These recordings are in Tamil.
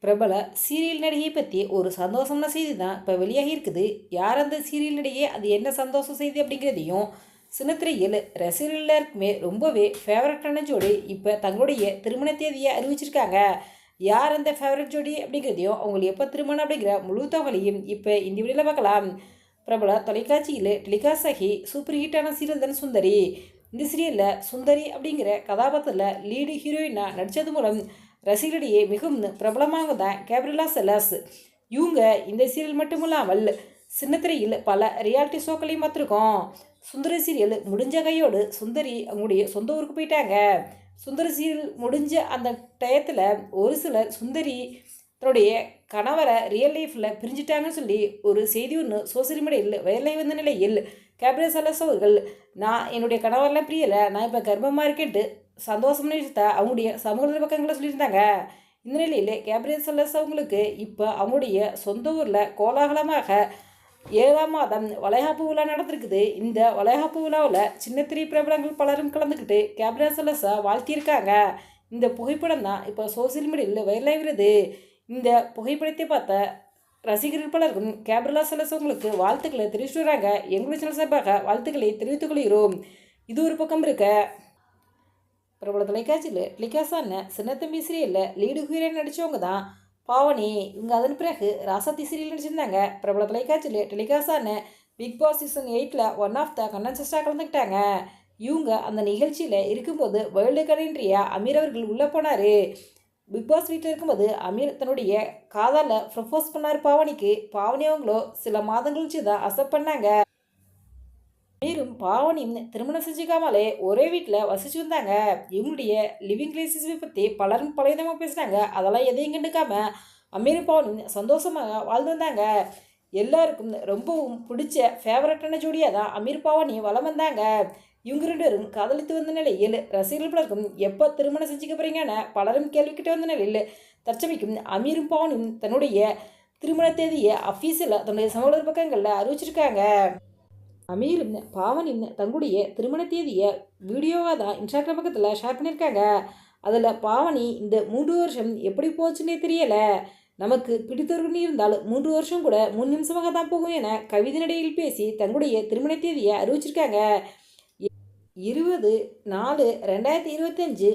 பிரபல சீரியல் நடிகை பற்றி ஒரு சந்தோஷமான செய்தி தான் இப்போ வெளியாகி இருக்குது. யார் அந்த சீரியல் நடிகை, அது என்ன சந்தோஷ செய்தி அப்படிங்கிறதையும் சின்னத்திரையில் ரசிகர்கள் எல்லாருக்குமே ரொம்பவே ஃபேவரட்டான ஜோடி இப்போ தங்களுடைய திருமண தேதியை அறிவிச்சிருக்காங்க. யார் அந்த ஃபேவரட் ஜோடி அப்படிங்கிறதையும் அவங்களுக்கு எப்போ திருமணம் அப்படிங்கிற முழு தகவலையும் இப்போ இந்த வீடியோவில் பார்க்கலாம். பிரபல தொலைக்காட்சியில் டெலிகாஸ்ட் ஆகி சூப்பர் ஹிட்டான சீரியல் தான் சுந்தரி. இந்த சீரியலில் சுந்தரி அப்படிங்கிற கதாபாத்திரத்தில் லீடு ஹீரோயினாக நடித்தது மூலம் ரசிகர்களிடையே மிகவும் பிரபலமாக தான் கேப்ரிலா செல்லாஸ். இவங்க இந்த சீரியல் மட்டுமில்லாமல் சின்னத்திரையில் பல ரியாலிட்டி ஷோக்களையும் பார்த்துருக்கோம். சுந்தரி சீரியல் முடிஞ்ச கையோடு சுந்தரி அவங்களுடைய சொந்த ஊருக்கு போயிட்டாங்க. சுந்தரி சீரியல் முடிஞ்ச அந்த டயத்தில் ஒரு சிலர் சுந்தரி தன்னுடைய கணவரை ரியல் லைஃப்பில் பிரிஞ்சுட்டாங்கன்னு சொல்லி ஒரு செய்தி ஒன்று சோசியல் மீடியாவில் வைரலாகி வந்த நிலையில் கேப்ரிலா செல்லாஸ் அவர்கள், நான் என்னுடைய கணவரெலாம் பிரியலை, நான் இப்போ கர்ப்பமாக இருக்கேன்ட்டு சந்தோஷம்னு விஷயத்த அவங்களுடைய சமூக பக்கங்களில் சொல்லியிருந்தாங்க. இந்த நிலையில் கேப்ரிலா செல்லாஸ் அவங்களுக்கு இப்போ அவங்களுடைய சொந்த ஊரில் கோலாகலமாக 7ஆம் மாதம் வளைகாப்பு விழா நடந்திருக்குது. இந்த வளைகாப்பு விழாவில் சின்னத்திரை பிரபலங்கள் பலரும் கலந்துக்கிட்டு கேப்ரிலா செல்லாஸை வாழ்த்தியிருக்காங்க. இந்த புகைப்படம் தான் இப்போ சோசியல் மீடியாவில் வைரலாகிறது. இந்த புகைப்படத்தை பார்த்த ரசிகர்கள் பலரும் கேப்ரிலா செல்லாஸ் அவங்களுக்கு வாழ்த்துக்களை தெரிவிச்சுட்டு வராங்க. எங்களுடைய சேனல் சார்பாக வாழ்த்துக்களை தெரிவித்துக் கொள்கிறோம். இது ஒரு பக்கம் இருக்க, பிரபல தொலைக்காட்சியில் டெலிகாஸ்டான சின்னத்தம்பி சீரியலில் லீடு ஹீரோயின் நடித்தவங்க தான் பாவனி. இவங்க அதன் பிறகு ராசாத்தி சீரியல் நடிச்சிருந்தாங்க. பிரபல தொலைக்காட்சியில் டெலிகாஸ்டான பிக் பாஸ் சீசன் 8ல் ஒன் ஆஃப் த கண்டன்சஸ்டாக கலந்துக்கிட்டாங்க. இவங்க அந்த நிகழ்ச்சியில் இருக்கும்போது வேர்ல்டு கண்ட்ரியா அமீர் அவர்கள் உள்ளே போனார். பிக் பாஸ் வீட்டில் இருக்கும்போது அமீர் தன்னுடைய காதலை ப்ரப்போஸ் பண்ணார் பாவனிக்கு. பாவனி அவங்களோ சில மாதங்கள் கழிச்சு தான் அக்செப்ட் பண்ணாங்க. அமீரும் பாவனியும் திருமணம் செஞ்சுக்காமலே ஒரே வீட்டில் வசிச்சு வந்தாங்க. இவங்களுடைய லிவிங் ரிலேஷன்ஷிப்பை பற்றி பலரும் பல விதமாக பேசுனாங்க. அதெல்லாம் எதையும் கண்டுக்காம அமீரும் பாவனியும் சந்தோஷமாக வாழ்ந்து வந்தாங்க. எல்லாருக்கும் ரொம்பவும் பிடிச்ச ஃபேவரட்டான ஜோடியாக தான் அமீர் பாவனி வளம் வந்தாங்க. இவங்க 2 பேரும் காதலித்து வந்த நிலையில் ரசிகர்கள் பலருக்கும் எப்போ திருமணம் செஞ்சுக்க போகிறீங்கன்னு பலரும் கேள்விக்கிட்டு வந்த நிலையில் தற்சமைக்கும் அமீரும் பாவனியும் தன்னுடைய திருமண தேதியை அஃபீஷியலாக தன்னுடைய சமூக பக்கங்களில் அறிவிச்சிருக்காங்க. அமீரும் பாவனியும் தங்களுடைய திருமண தேதியை வீடியோவாக தான் இன்ஸ்டாகிராம் பக்கத்தில் ஷேர் பண்ணியிருக்காங்க. அதில் பாவனி, இந்த 3 வருஷம் எப்படி போச்சுன்னே தெரியலை, நமக்கு பிடித்தவர்கள் இருந்தாலும் 3 வருஷம் கூட 3 நிமிஷமாக தான் போகும் என கவிதை நடையில் பேசி தங்களுடைய திருமண தேதியை அறிவிச்சிருக்காங்க. 20/4/2025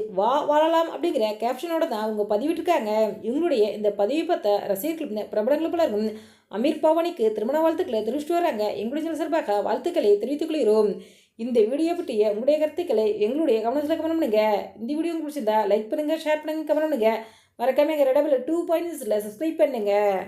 வாழலாம் அப்படிங்கிற கேப்ஷனோட தான் அவங்க பதிவிட்டிருக்காங்க. இவங்களுடைய இந்த பதிவை பார்த்த ரசிகர்கள் பிரபலங்கள் பலரும் அமீர் பாவனிக்கு திருமண வாழ்த்துக்களை தெரிவிச்சுட்டு வராங்க. எங்களுடைய சேனல் சார்பாக வாழ்த்துக்களை தெரிவித்துக் கொள்கிறோம். இந்த வீடியோ பற்றிய உங்களுடைய கருத்துக்களை எங்களுடைய கவனத்தில் கமெண்ட் பண்ணுங்க. இந்த வீடியோ உங்களுக்கு பிடிச்சிருந்தா லைக் பண்ணுங்கள், ஷேர் பண்ணுங்கள், கமெண்ட் பண்ணுங்கள். மறக்காம எங்கள் ரெடபிள் 2.0 சப்ஸ்கிரைப் பண்ணுங்கள்.